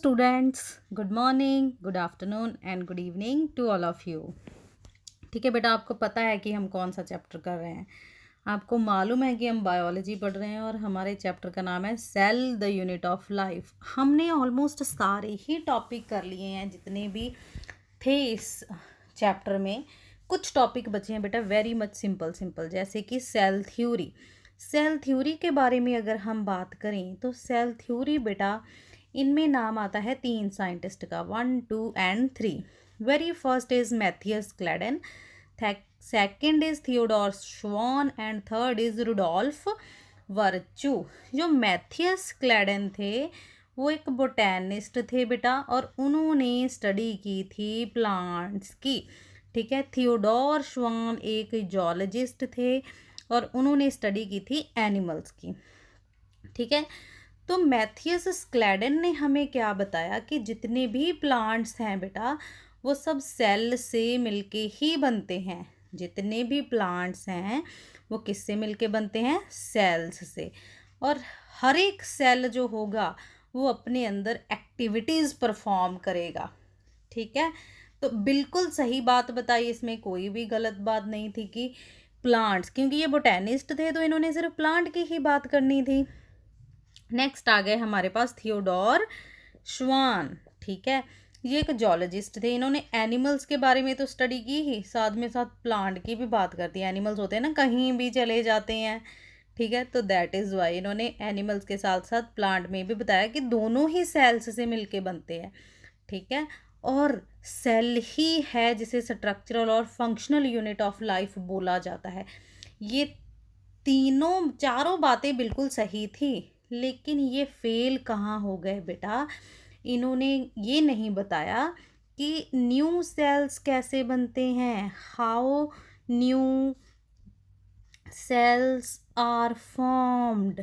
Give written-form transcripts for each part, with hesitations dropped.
Students, good morning, good afternoon and good evening to all of you. ठीक है बेटा, आपको पता है कि हम कौन सा चैप्टर कर रहे हैं। आपको मालूम है कि हम बायोलॉजी पढ़ रहे हैं और हमारे चैप्टर का नाम है cell the unit of life. हमने ऑलमोस्ट सारे ही टॉपिक कर लिए हैं जितने भी थे इस चैप्टर में। कुछ टॉपिक बचे हैं बेटा वेरी मच सिंपल, जैसे कि सेल थ्योरी। सेल थ्योरी के बारे में अगर हम बात करें तो सेल थ्योरी बेटा, इनमें नाम आता है 3 साइंटिस्ट का, 1, 2 and 3। Very first is Matthias Schleiden, second is Theodor Schwann and third is Rudolf Virchow. जो मैथियस क्लेडेन थे वो एक बोटैनिस्ट थे बेटा, और उन्होंने स्टडी की थी प्लांट्स की। ठीक है, थियोडोर श्वान एक जूलॉजिस्ट थे और उन्होंने स्टडी की थी एनिमल्स की। ठीक है, तो मैथियस क्लेडेन ने हमें क्या बताया कि जितने भी प्लांट्स हैं बेटा वो सब सेल से मिलके ही बनते हैं। जितने भी प्लांट्स हैं वो किससे मिलके बनते हैं? सेल्स से। और हर एक सेल जो होगा वो अपने अंदर एक्टिविटीज़ परफॉर्म करेगा। ठीक है, तो बिल्कुल सही बात बताई, इसमें कोई भी गलत बात नहीं थी कि प्लांट्स, क्योंकि ये बोटैनिस्ट थे तो इन्होंने सिर्फ प्लांट की ही बात करनी थी। नेक्स्ट आ गए हमारे पास थियोडोर श्वान। ठीक है, ये एक जूलॉजिस्ट थे, इन्होंने एनिमल्स के बारे में तो स्टडी की ही, साथ में साथ प्लांट की भी बात करती है। एनिमल्स होते हैं ना, कहीं भी चले जाते हैं। ठीक है, तो दैट इज़ वाई इन्होंने एनिमल्स के साथ साथ प्लांट में भी बताया कि दोनों ही सेल्स से मिलके बनते हैं। ठीक है, और सेल ही है जिसे स्ट्रक्चरल और फंक्शनल यूनिट ऑफ लाइफ बोला जाता है। ये चारों बातें बिल्कुल सही थी, लेकिन ये फेल कहाँ हो गए बेटा? इन्होंने ये नहीं बताया कि न्यू सेल्स कैसे बनते हैं, how new cells are formed.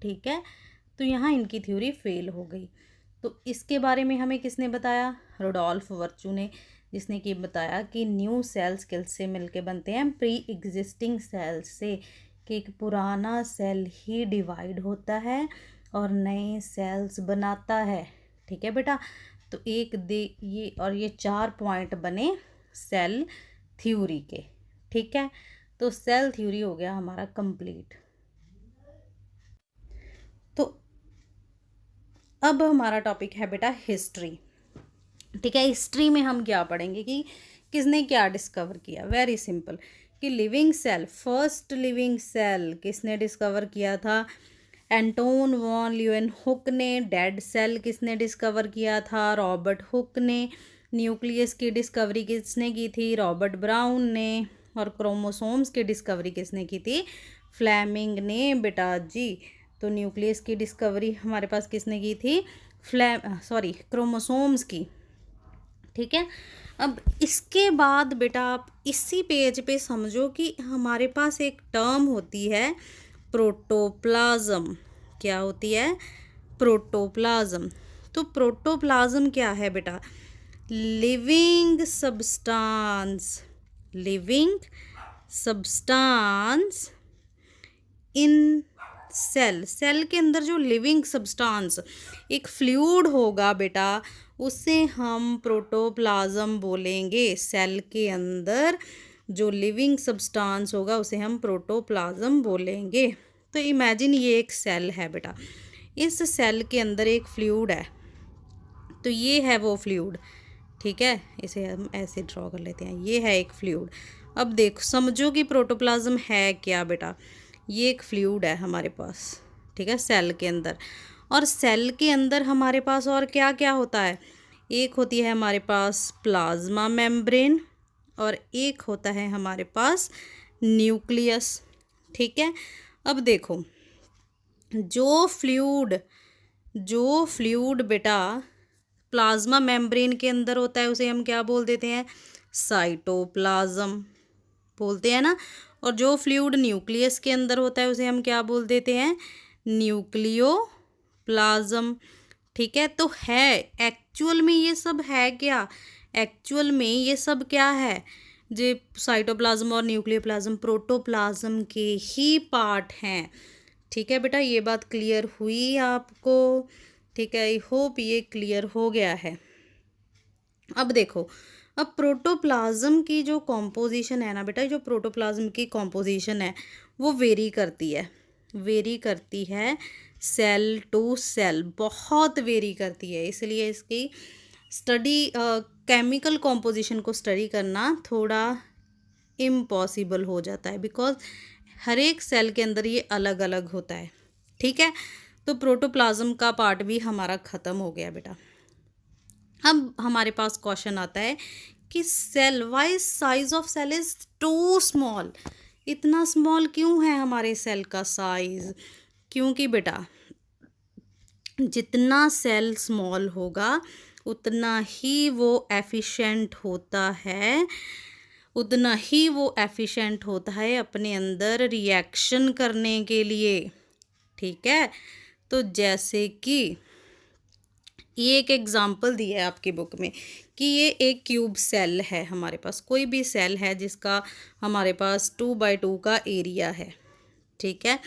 ठीक है, तो यहाँ इनकी थ्योरी फेल हो गई। तो इसके बारे में हमें किसने बताया? रुडोल्फ वर्चू ने, जिसने कि बताया कि न्यू सेल्स किससे मिलके बनते हैं? प्री एग्जिस्टिंग सेल्स से, कि एक पुराना सेल ही डिवाइड होता है और नए सेल्स बनाता है। ठीक है बेटा, तो ये 4 पॉइंट बने सेल थ्योरी के। ठीक है, तो सेल थ्योरी हो गया हमारा कंप्लीट। तो अब हमारा टॉपिक है बेटा हिस्ट्री। ठीक है, हिस्ट्री में हम क्या पढ़ेंगे कि किसने क्या डिस्कवर किया। वेरी सिंपल, कि living cell, first living cell किसने डिस्कवर किया था? एंटोन वॉन ल्यूएनहुक ने। डेड सेल किसने डिस्कवर किया था? रॉबर्ट हुक ने। न्यूक्लियस की डिस्कवरी किसने की थी? रॉबर्ट ब्राउन ने। और क्रोमोसोम्स की डिस्कवरी किसने की थी? फ्लेमिंग ने बेटा जी। तो न्यूक्लियस की डिस्कवरी हमारे पास किसने की थी? क्रोमोसोम्स की। ठीक है, अब इसके बाद बेटा आप इसी पेज पे समझो कि हमारे पास एक टर्म होती है प्रोटोप्लाज्म। क्या होती है? प्रोटोप्लाज्म। तो प्रोटोप्लाज्म क्या है बेटा? Living substance, living substance in cell. Cell के अंदर जो लिविंग सब्सटेंस, एक फ्लूइड होगा बेटा, उसे हम प्रोटोप्लाज्म बोलेंगे। सेल के अंदर जो लिविंग सब्सटेंस होगा उसे हम प्रोटोप्लाज्म बोलेंगे। तो इमेजिन ये एक सेल है बेटा, इस सेल के अंदर एक फ्लूइड है, तो ये है वो फ्लूइड। ठीक है, इसे हम ऐसे ड्रॉ कर लेते हैं, ये है एक फ्लूइड। अब देखो, समझो कि प्रोटोप्लाज्म है क्या बेटा? ये एक फ्लूइड है हमारे पास। ठीक है, सेल के अंदर। और सेल के अंदर हमारे पास और क्या क्या होता है? एक होती है हमारे पास प्लाज्मा मेम्ब्रेन और एक होता है हमारे पास न्यूक्लियस। ठीक है, अब देखो, जो फ्लूइड बेटा प्लाज्मा मेम्ब्रेन के अंदर होता है उसे हम क्या बोल देते हैं? साइटोप्लाज्म बोलते हैं ना। और जो फ्लूइड न्यूक्लियस के अंदर होता है उसे हम क्या बोल देते हैं? न्यूक्लियोप्लाज्म। ठीक है, तो है एक्चुअल में ये सब है क्या? एक्चुअल में ये सब क्या है? जो साइटोप्लाज्म और न्यूक्लियोप्लाज्म प्रोटोप्लाज्म के ही पार्ट हैं। ठीक है बेटा, ये बात क्लियर हुई आपको? ठीक है, आई होप ये क्लियर हो गया है। अब देखो, अब प्रोटोप्लाज्म की जो कॉम्पोजिशन है ना बेटा, जो प्रोटोप्लाज्म की कॉम्पोजिशन है वो वेरी करती है सेल टू सेल, बहुत वेरी करती है। इसलिए इसकी स्टडी, केमिकल कॉम्पोजिशन को स्टडी करना थोड़ा इम्पॉसिबल हो जाता है, बिकॉज हर एक सेल के अंदर ये अलग अलग होता है। ठीक है, तो प्रोटोप्लाज्म का पार्ट भी हमारा ख़त्म हो गया बेटा। अब हमारे पास क्वेश्चन आता है कि cell, why size of cell is too small, इतना स्मॉल क्यों है हमारे सेल का साइज? क्योंकि बेटा जितना सेल स्मॉल होगा उतना ही वो एफिशिएंट होता है, अपने अंदर रिएक्शन करने के लिए। ठीक है, तो जैसे कि ये एक एग्जाम्पल दिया है आपकी बुक में कि ये एक क्यूब सेल है, हमारे पास कोई भी सेल है जिसका हमारे पास 2x2 का एरिया है। ठीक है,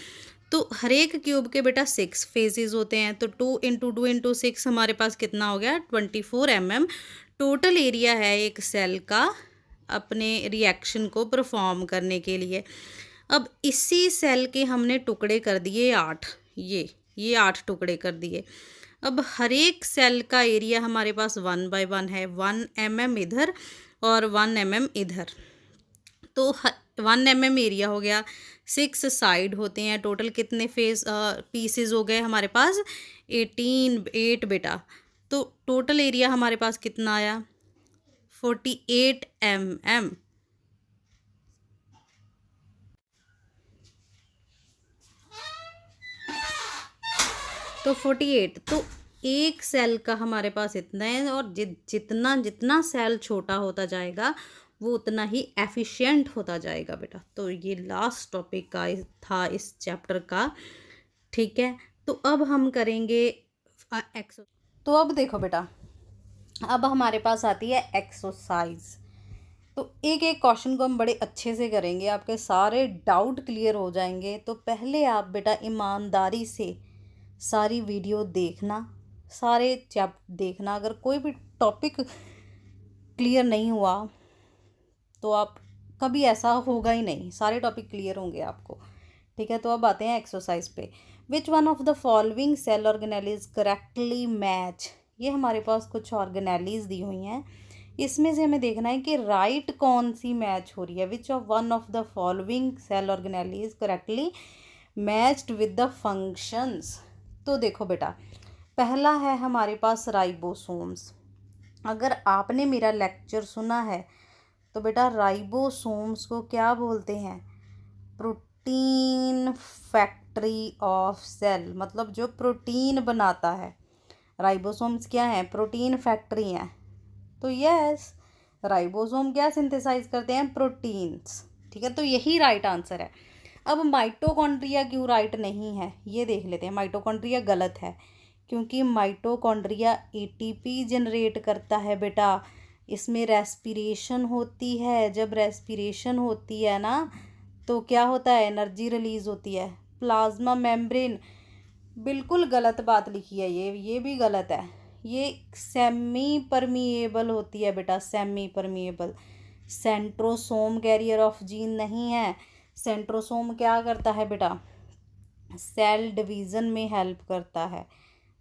तो हर एक क्यूब के बेटा 6 फेजेस होते हैं, तो 2 इंटू 2 इंटू 6 हमारे पास कितना हो गया? 24 mm टोटल एरिया है एक सेल का अपने रिएक्शन को परफॉर्म करने के लिए। अब इसी सेल के हमने टुकड़े कर दिए 8, ये 8 टुकड़े कर दिए। अब हर एक सेल का एरिया हमारे पास 1/1 है, 1 mm इधर और 1 mm इधर, तो 1 mm एरिया हो गया। 6 साइड होते हैं, टोटल कितने पीसेस हो गए हमारे पास? 8 बेटा। तो टोटल एरिया हमारे पास कितना आया? 48 mm। तो 48, तो एक सेल का हमारे पास इतना है, और जितना सेल छोटा होता जाएगा वो उतना ही एफिशिएंट होता जाएगा बेटा। तो ये लास्ट टॉपिक का था इस चैप्टर का। ठीक है, तो अब हम करेंगे तो अब देखो बेटा, अब हमारे पास आती है एक्सरसाइज। तो एक एक क्वेश्चन को हम बड़े अच्छे से करेंगे, आपके सारे डाउट क्लियर हो जाएंगे। तो पहले आप बेटा ईमानदारी से सारी वीडियो देखना, सारे चैप्टर देखना। अगर कोई भी टॉपिक क्लियर नहीं हुआ तो आप कभी ऐसा होगा ही नहीं, सारे टॉपिक क्लियर होंगे आपको। ठीक है, तो अब आते हैं एक्सरसाइज पे। Which one of the following cell organelles correctly match. ये हमारे पास कुछ ऑर्गेनेलीज दी हुई हैं, इसमें से हमें देखना है कि राइट कौन सी मैच हो रही है। Which of one of the following cell organelles correctly matched with the functions. तो देखो बेटा, पहला है हमारे पास राइबोसोम्स। अगर आपने मेरा लेक्चर सुना है तो बेटा राइबोसोम्स को क्या बोलते हैं? प्रोटीन फैक्ट्री ऑफ सेल, मतलब जो प्रोटीन बनाता है। राइबोसोम्स क्या हैं? प्रोटीन फैक्ट्री हैं। तो यस, राइबोसोम क्या सिंथेसाइज करते हैं? प्रोटीन्स। ठीक है, तो यही राइट आंसर है। अब माइटोकॉन्ड्रिया क्यों राइट नहीं है ये देख लेते हैं। माइटोकॉन्ड्रिया गलत है, क्योंकि माइटोकॉन्ड्रिया एटीपी जनरेट करता है बेटा। इसमें रेस्पिरेशन होती है, जब रेस्पिरेशन होती है ना तो क्या होता है? एनर्जी रिलीज होती है। प्लाज्मा मेम्ब्रेन, बिल्कुल गलत बात लिखी है, ये भी गलत है। ये सेमी परमिएबल होती है बेटा, semi permeable. Centrosome carrier of gene नहीं है। सेंट्रोसोम क्या करता है बेटा? सेल डिवीज़न में हेल्प करता है,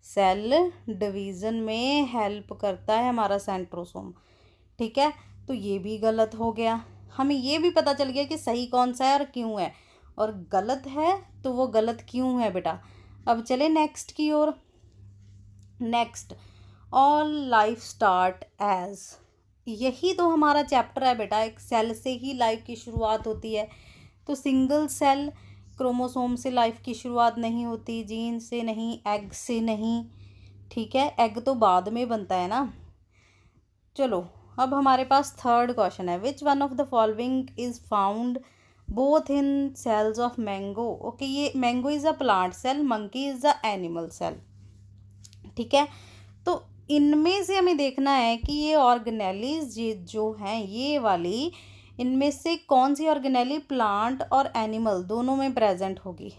सेल डिवीज़न में हेल्प करता है हमारा सेंट्रोसोम। ठीक है, तो ये भी गलत हो गया। हमें ये भी पता चल गया कि सही कौन सा है और क्यों है, और गलत है तो वो गलत क्यों है बेटा। अब चले नेक्स्ट की ओर। Next, all life start as, यही तो हमारा चैप्टर है बेटा। एक सेल से ही लाइफ की शुरुआत होती है। तो सिंगल सेल क्रोमोसोम से लाइफ की शुरुआत नहीं होती, जीन से नहीं, एग से नहीं। ठीक है, एग तो बाद में बनता है ना। चलो, अब हमारे पास थर्ड क्वेश्चन है। Which one of the following is found both in cells of mango. Okay, ये mango is a plant cell, monkey is a animal cell. ठीक है, तो इनमें से हमें देखना है कि ये ऑर्गेनेलीज जो हैं ये वाली, इनमें से कौन सी ऑर्गेनेली प्लांट और एनिमल दोनों में प्रेजेंट होगी।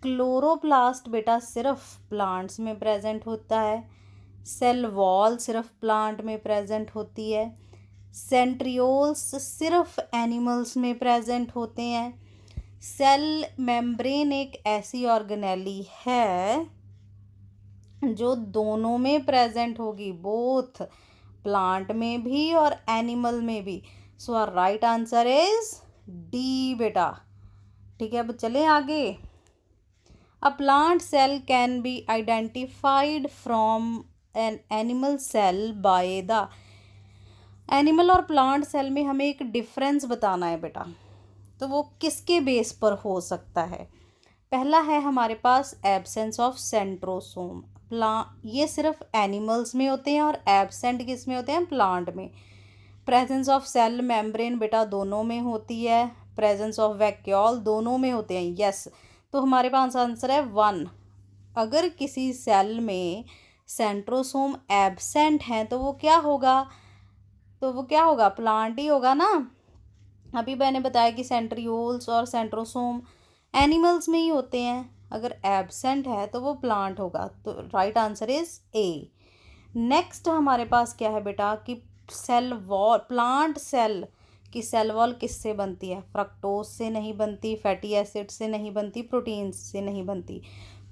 क्लोरोप्लास्ट बेटा सिर्फ प्लांट्स में प्रेजेंट होता है, सेल वॉल सिर्फ प्लांट में प्रेजेंट होती है, सेंट्रियोल्स सिर्फ एनिमल्स में प्रेजेंट होते हैं, सेल मेम्ब्रेन एक ऐसी ऑर्गेनेली है जो दोनों में प्रेजेंट होगी, बोथ प्लांट में भी और एनिमल में भी। So our right answer is D बेटा। ठीक है, अब चले आगे। A plant cell can be identified from an animal cell by the. Animal और प्लांट सेल में हमें एक डिफरेंस बताना है बेटा, तो वो किसके बेस पर हो सकता है। पहला है हमारे पास एब्सेंस ऑफ सेंट्रोसोम। ये सिर्फ एनिमल्स में होते हैं और एब्सेंट किस में होते हैं, प्लांट में। प्रेजेंस ऑफ सेल मेम्ब्रेन बेटा दोनों में होती है, प्रेजेंस ऑफ वैक्यूल दोनों में होते हैं। यस, तो हमारे पास आंसर है 1। अगर किसी सेल में सेंट्रोसोम एब्सेंट है तो वो क्या होगा, प्लांट ही होगा ना। अभी मैंने बताया कि सेंट्रियोल्स और सेंट्रोसोम एनिमल्स में ही होते हैं, अगर एब्सेंट है तो वो प्लांट होगा। तो right answer is a. Next हमारे पास क्या है बेटा कि सेल वॉल, प्लांट सेल की सेल वॉल किससे बनती है, फ्रक्टोज से नहीं बनती, फैटी एसिड से नहीं बनती, प्रोटीन्स से नहीं बनती।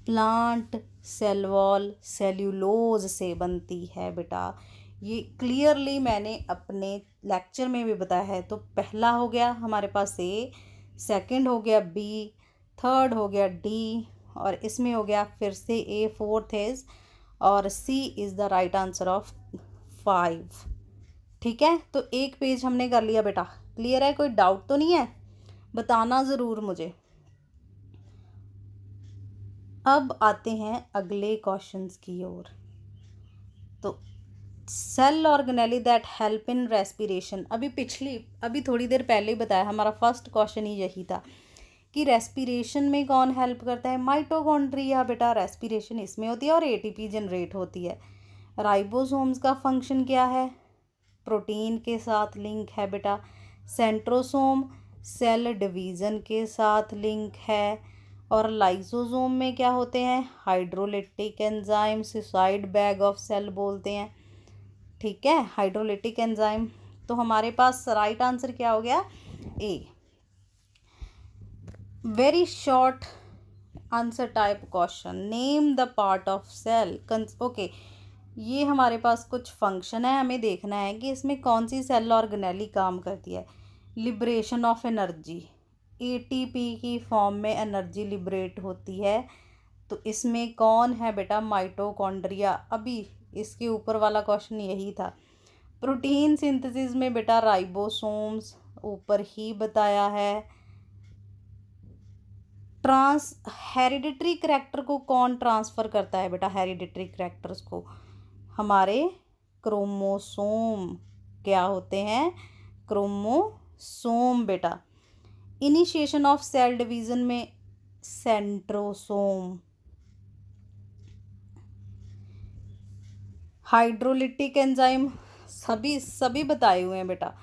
प्लांट सेल वॉल सेल्यूलोज से बनती है बेटा। ये क्लियरली मैंने अपने लेक्चर में भी बताया है। तो पहला हो गया हमारे पास ए, सेकंड हो गया बी, थर्ड हो गया डी, और इसमें हो गया फिर से ए, फोर्थ इज, और C is the right answer of 5। ठीक है, तो एक पेज हमने कर लिया बेटा। क्लियर है, कोई डाउट तो नहीं है, बताना ज़रूर मुझे। अब आते हैं अगले क्वेश्चंस की ओर। तो cell organelle that help in respiration, अभी थोड़ी देर पहले ही बताया, हमारा फर्स्ट क्वेश्चन ही यही था कि रेस्पिरेशन में कौन हेल्प करता है, माइटोकॉन्ड्रिया बेटा। रेस्पिरेशन इसमें होती है और एटीपी जनरेट होती है। राइबोसोम्स का फंक्शन क्या है, प्रोटीन के साथ लिंक है बेटा। सेंट्रोसोम सेल डिवीज़न के साथ लिंक है। और लाइसोसोम में क्या होते हैं, hydrolytic enzyme, suicide bag of cell बोलते हैं। ठीक है, हाइड्रोलिटिक एंजाइम। तो हमारे पास राइट आंसर क्या हो गया, A. Very short answer type question, name the part of cell. Okay, ये हमारे पास कुछ फंक्शन है, हमें देखना है कि इसमें कौन सी सेल ऑर्गेनेली काम करती है। लिबरेशन ऑफ एनर्जी, एटीपी की फॉर्म में एनर्जी लिबरेट होती है। तो इसमें कौन है बेटा, माइटोकॉन्ड्रिया। अभी इसके ऊपर वाला क्वेश्चन यही था। प्रोटीन सिंथेसिस में बेटा राइबोसोम्स, ऊपर ही बताया है। हेरिडिटरी करैक्टर को कौन ट्रांसफ़र करता है बेटा, हेरिडिटरी करैक्टर्स को हमारे क्रोमोसोम। क्या होते हैं, क्रोमोसोम बेटा। इनिशिएशन ऑफ सेल डिवीज़न में सेंट्रोसोम। हाइड्रोलिटिक एंजाइम सभी बताए हुए हैं बेटा।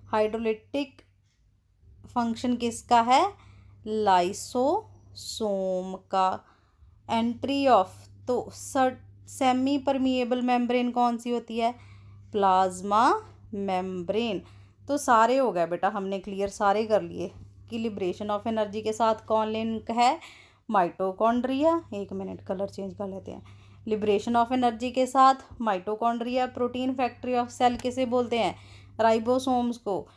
हाइड्रोलिटिक फंक्शन किसका है, लाइसोसोम का। एंट्री ऑफ, तो सेमी परमिएबल मेम्ब्रेन कौन सी होती है, प्लाज्मा मेम्ब्रेन। तो सारे हो गए बेटा, हमने क्लियर सारे कर लिए कि लिबरेशन ऑफ एनर्जी के साथ कौन लिंक है, माइटोकॉन्ड्रिया। एक मिनट, कलर चेंज कर लेते हैं। लिबरेशन ऑफ एनर्जी के साथ mitochondria. Protein factory of cell किसे बोलते हैं, राइबोसोम्स को।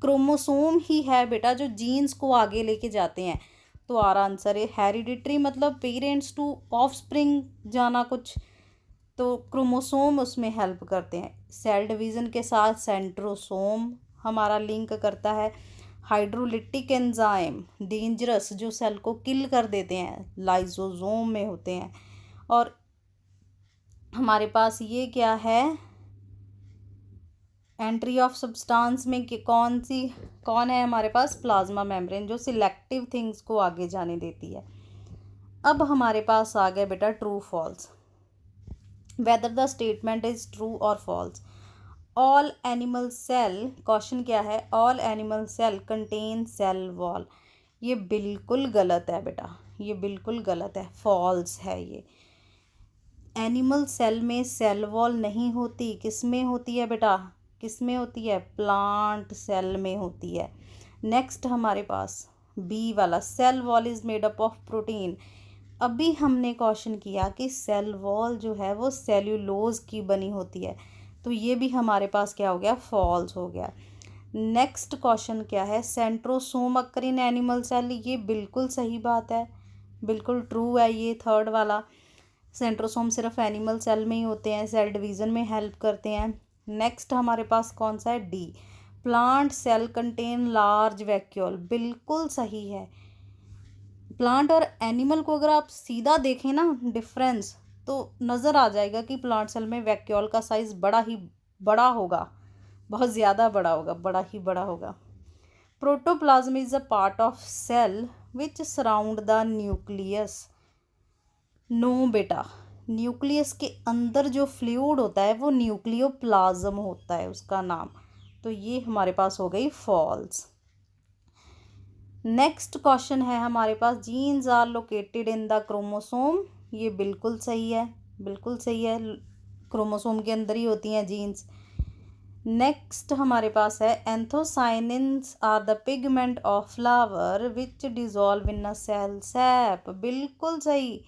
क्रोमोसोम ही है बेटा जो जीन्स को आगे लेके जाते हैं। तो आर आंसर है हेरिडिटरी, मतलब पेरेंट्स टू ऑफस्प्रिंग जाना कुछ, तो क्रोमोसोम उसमें हेल्प करते हैं। सेल डिवीज़न के साथ सेंट्रोसोम हमारा लिंक करता है। हाइड्रोलिटिक एंजाइम डेंजरस जो सेल को किल कर देते हैं, लाइसोसोम में होते हैं। और हमारे पास ये क्या है, एंट्री ऑफ सब्सटेंस में कि कौन है हमारे पास, प्लाज्मा मेम्ब्रेन, जो सिलेक्टिव थिंग्स को आगे जाने देती है। अब हमारे पास आ गया बेटा true false, whether the statement is true और false. All animal cell, question क्या है, all animal cell contain cell wall. ये बिल्कुल गलत है बेटा, ये बिल्कुल गलत है, फॉल्स है ये। एनिमल सेल में सेल वॉल नहीं होती, किस में होती है बेटा, किस में होती है, प्लांट सेल में होती है। नेक्स्ट हमारे पास बी वाला, cell wall is made up of protein. अभी हमने क्वेश्चन किया कि सेल वॉल जो है वो सेल्यूलोज की बनी होती है, तो ये भी हमारे पास क्या हो गया, फॉल्स हो गया। नेक्स्ट क्वेश्चन क्या है, centrosome occur in animal cell, ये बिल्कुल सही बात है, बिल्कुल ट्रू है ये थर्ड वाला। सेंट्रोसोम सिर्फ एनिमल सेल में ही होते हैं, सेल डिवीज़न में हेल्प करते हैं। नेक्स्ट हमारे पास कौन सा है, D, plant cell contain large vacuole, बिल्कुल सही है। प्लांट और एनिमल को अगर आप सीधा देखें ना डिफरेंस, तो नज़र आ जाएगा कि प्लांट सेल में वैक्यूल का साइज़ बड़ा होगा, बहुत ज़्यादा बड़ा होगा, बड़ा ही बड़ा होगा। Protoplasm is a part of cell which surround the nucleus. No बेटा, न्यूक्लियस के अंदर जो फ्लूइड होता है वो न्यूक्लियोप्लाज्म होता है उसका नाम, तो ये हमारे पास हो गई फॉल्स। नेक्स्ट क्वेश्चन है हमारे पास, genes are located in the chromosome, ये बिल्कुल सही है, बिल्कुल सही है, क्रोमोसोम के अंदर ही होती हैं जीन्स। नेक्स्ट हमारे पास है, anthocyanins are the pigment of flower which dissolve in a cell sap, बिल्कुल सही,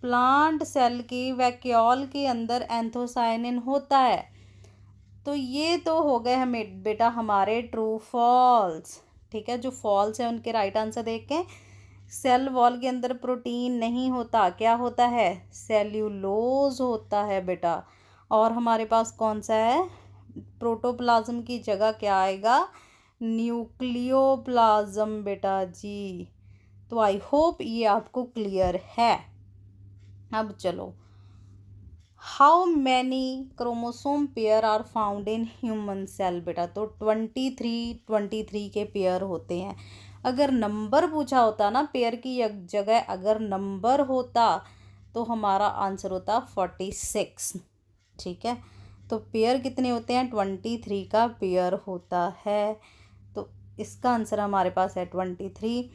प्लांट सेल की वैक्यूल के अंदर एंथोसाइनिन होता है। तो ये तो हो गए हमें बेटा हमारे ट्रू फॉल्स, ठीक है। जो फॉल्स है उनके राइट आंसर देख के, सेल वॉल के अंदर प्रोटीन नहीं होता, क्या होता है, सेल्यूलोज होता है बेटा। और हमारे पास कौन सा है, प्रोटोप्लाज्म की जगह क्या आएगा, न्यूक्लियोप्लाज्म बेटा जी। तो आई होप ये आपको क्लियर है। अब चलो, how many chromosome pair are found in human cell बेटा, तो 23 के पेयर होते हैं। अगर नंबर पूछा होता ना पेयर की जगह, अगर नंबर होता तो हमारा आंसर होता 46, ठीक है। तो पेयर कितने होते हैं, 23 का पेयर होता है, तो इसका आंसर हमारे पास है 23।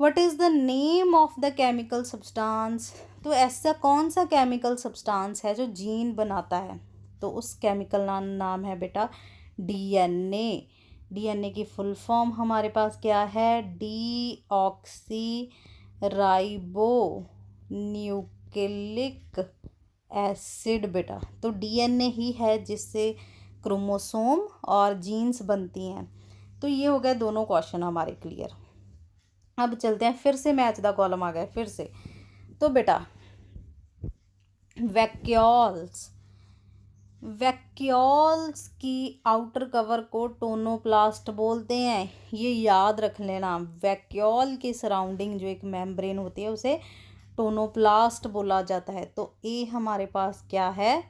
What is the name of the chemical substance, तो ऐसा कौन सा केमिकल सब्सटेंस है जो जीन बनाता है, तो उस केमिकल नाम है बेटा डीएनए। डीएनए की फुल फॉर्म हमारे पास क्या है, D oxy ribo nucleic acid बेटा। तो डीएनए ही है जिससे क्रोमोसोम और जीन्स बनती हैं। तो ये हो गए दोनों क्वेश्चन हमारे क्लियर। अब चलते हैं, फिर से मैच द कॉलम आ गए फिर से। तो बेटा वैक्यूल्स की आउटर कवर को टोनोप्लास्ट बोलते हैं, ये याद रख लेना। वैक्यूल के सराउंडिंग जो एक मेम्ब्रेन होती है उसे टोनोप्लास्ट बोला जाता है। तो ए हमारे पास क्या है,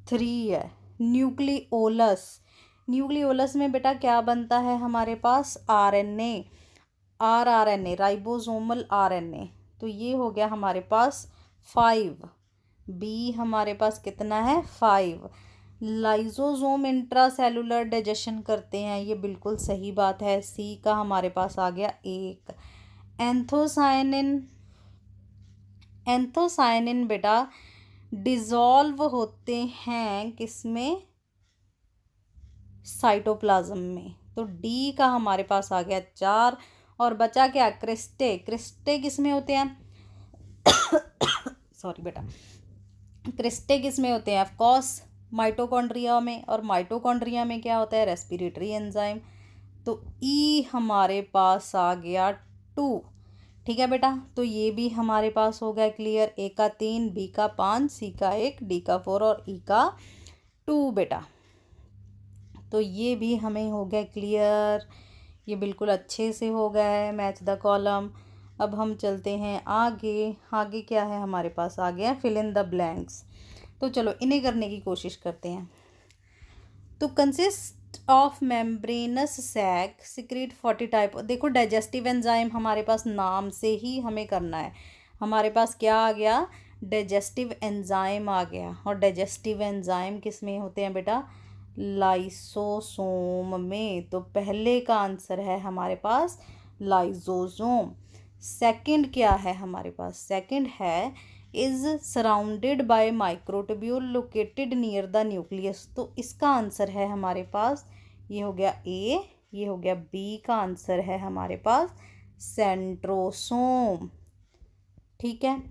3 है। न्यूक्लियोलस, न्यूक्लियोलस में बेटा क्या बनता है हमारे पास, आरएनए, आरएनए, राइबोसोमल आरएनए। तो ये हो गया हमारे पास 5। बी हमारे पास कितना है, 5। लाइसोसोम इंट्रासेलुलर डाइजेशन करते हैं, ये बिल्कुल सही बात है। सी का हमारे पास आ गया 1। एंथोसाइनिन बेटा डिजॉल्व होते हैं किसमें, साइटोप्लाज्म में। तो डी का हमारे पास आ गया 4। और बचा क्या, क्रिस्टे, क्रिस्टे किस में होते हैं सॉरी बेटा, क्रिस्टे किस में होते हैं, ऑफ कोर्स माइटोकॉन्ड्रिया में। और माइटोकॉन्ड्रिया में क्या होता है, रेस्पिरेटरी एंजाइम। तो ई हमारे पास आ गया 2, ठीक है बेटा। तो ये भी हमारे पास हो गया क्लियर, ए का 3, बी का 5, सी का 1, डी का 4 और ई का 2 बेटा। तो ये भी हमें हो गया क्लियर, ये बिल्कुल अच्छे से हो गया है मैच द कॉलम। अब हम चलते हैं आगे। आगे क्या है हमारे पास, आ गया फिल इन द ब्लैंक्स। तो चलो इन्हें करने की कोशिश करते हैं। तो consist of membranous sac secrete 40 type, देखो डाइजेस्टिव एंजाइम हमारे पास नाम से ही हमें करना है। हमारे पास क्या आ गया, डाइजेस्टिव एंजाइम आ गया। और डाइजेस्टिव एंजाइम किस में होते हैं बेटा, लाइसोसोम में। तो पहले का आंसर है हमारे पास लाइसोसोम। सेकंड क्या है हमारे पास, सेकंड है is surrounded by microtubule located near the nucleus. तो इसका आंसर है हमारे पास, ये हो गया ए, ये हो गया बी, का आंसर है हमारे पास सेंट्रोसोम। ठीक है।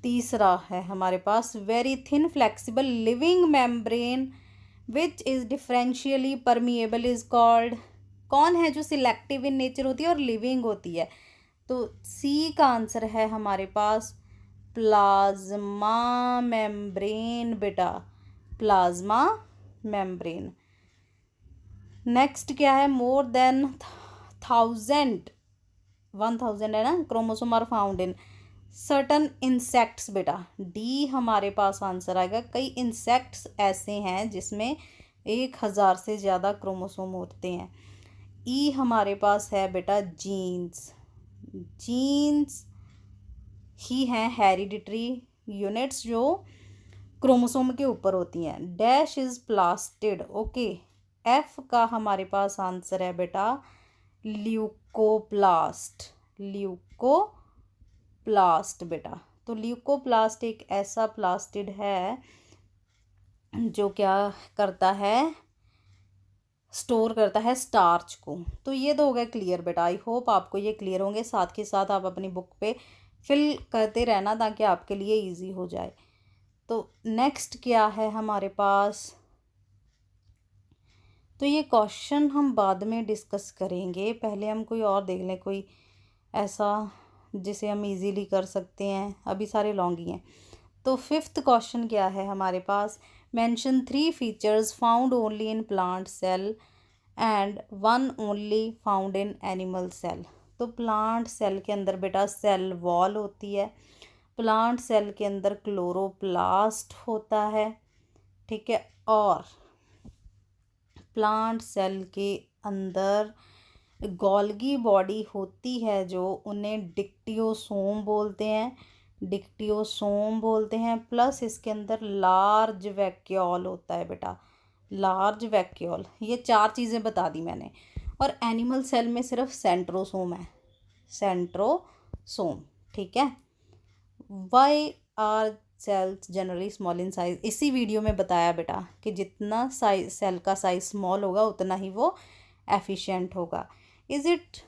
तीसरा है हमारे पास very thin flexible living membrane which is differentially permeable is called. कौन है जो सिलेक्टिव इन नेचर होती है और लिविंग होती है? तो सी का आंसर है हमारे पास प्लाज्मा मेम्ब्रेन बेटा, प्लाज्मा मेम्ब्रेन। नेक्स्ट क्या है, मोर देन 1000 है ना chromosome are found in certain insects बेटा। डी हमारे पास आंसर आएगा। कई इंसेक्ट्स ऐसे हैं जिसमें 1000 से ज़्यादा क्रोमोसोम होते हैं। ई हमारे पास है बेटा जीन्स ही हैं हेरिडिटरी यूनिट्स जो क्रोमोसोम के ऊपर होती हैं। Dash is plastid. Okay, F का हमारे पास आंसर है बेटा ल्यूकोप्लास्ट बेटा। तो ल्यूकोप्लास्ट एक ऐसा प्लास्टिड है जो क्या करता है, स्टोर करता है स्टार्च को। तो ये तो हो गया क्लियर बेटा। आई होप आपको ये क्लियर होंगे। साथ के साथ आप अपनी बुक पे फिल करते रहना ताकि आपके लिए इजी हो जाए। तो नेक्स्ट क्या है हमारे पास, तो ये क्वेश्चन हम बाद में डिस्कस करेंगे। पहले हम कोई और देख लें, कोई ऐसा जिसे हम इजीली कर सकते हैं। अभी सारे लॉन्ग ही हैं। तो फिफ्थ क्वेश्चन क्या है हमारे पास, mention 3 features found only in plant cell and 1 only found in animal cell. तो प्लांट सेल के अंदर बेटा सेल वॉल होती है, प्लांट सेल के अंदर क्लोरोप्लास्ट होता है। ठीक है। और प्लांट सेल के अंदर गोल्गी बॉडी होती है जो उन्हें डिक्टियोसोम बोलते हैं। प्लस इसके अंदर लार्ज वैक्यूल होता है बेटा, लार्ज वैक्यूल। ये 4 चीज़ें बता दी मैंने। और एनिमल सेल में सिर्फ सेंट्रोसोम है, सेंट्रोसोम। ठीक है। Why are cells generally small in size, इसी वीडियो में बताया बेटा कि जितना साइज सेल का साइज स्मॉल होगा उतना ही वो एफिशिएंट होगा। It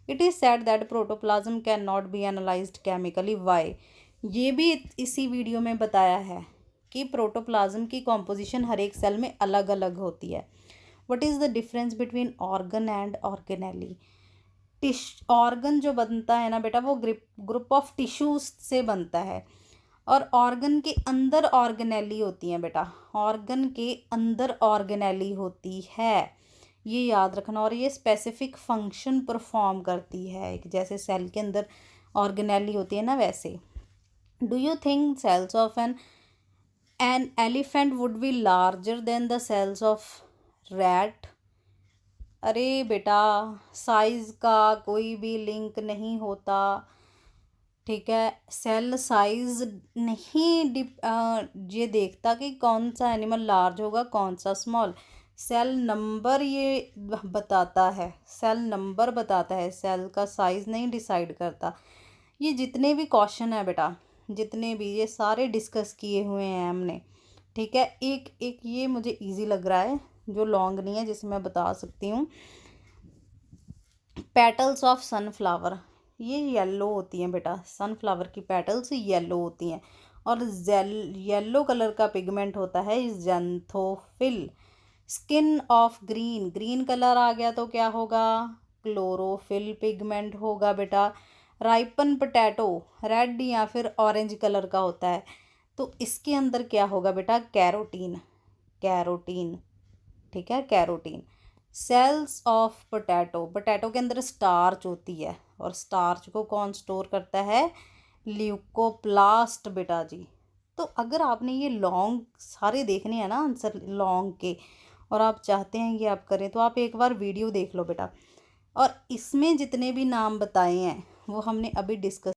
is said that protoplasm can not be analysed chemically, why. ये भी इसी वीडियो में बताया है कि प्रोटोप्लाज्म की कॉम्पोजिशन हर एक सेल में अलग अलग होती है। What is the difference between organ and organelle. Organ जो बनता है ना बेटा वो ग्रुप ऑफ टिश्यूज से बनता है, और ऑर्गन के अंदर ऑर्गेनेली होती हैं बेटा, ऑर्गन के अंदर ऑर्गेनेली होती है, ये याद रखना। और ये स्पेसिफिक फंक्शन परफॉर्म करती है, जैसे सेल के अंदर ऑर्गेनेली होती है ना वैसे। Do you think cells of an elephant would be larger than the cells of rat. अरे बेटा साइज़ का कोई भी लिंक नहीं होता। ठीक है। सेल साइज नहीं ये देखता कि कौन सा एनिमल लार्ज होगा कौन सा स्मॉल। सेल नंबर ये बताता है, सेल का साइज़ नहीं डिसाइड करता। ये जितने भी क्वेश्चन है बेटा, जितने भी ये सारे डिस्कस किए हुए हैं हमने। ठीक है। एक ये मुझे इजी लग रहा है जो लॉन्ग नहीं है, जिसे मैं बता सकती हूँ। पेटल्स ऑफ सनफ्लावर, ये येलो होती हैं बेटा, सनफ्लावर की पेटल्स येलो होती हैं। और येलो कलर का पिगमेंट होता है xanthophyll. Skin of green colour आ गया तो क्या होगा, क्लोरोफिल पिगमेंट होगा बेटा। राइपन पोटैटो रेड या फिर ऑरेंज कलर का होता है, तो इसके अंदर क्या होगा बेटा, कैरोटीन। ठीक है, कैरोटीन। सेल्स ऑफ पोटैटो के अंदर स्टार्च होती है, और स्टार्च को कौन स्टोर करता है, ल्यूकोप्लास्ट बेटा जी। तो अगर आपने ये लॉन्ग सारे देखने हैं ना आंसर लॉन्ग के, और आप चाहते हैं कि आप करें, तो आप एक बार वीडियो देख लो बेटा। और इसमें जितने भी नाम बताए हैं वो हमने अभी डिस्कस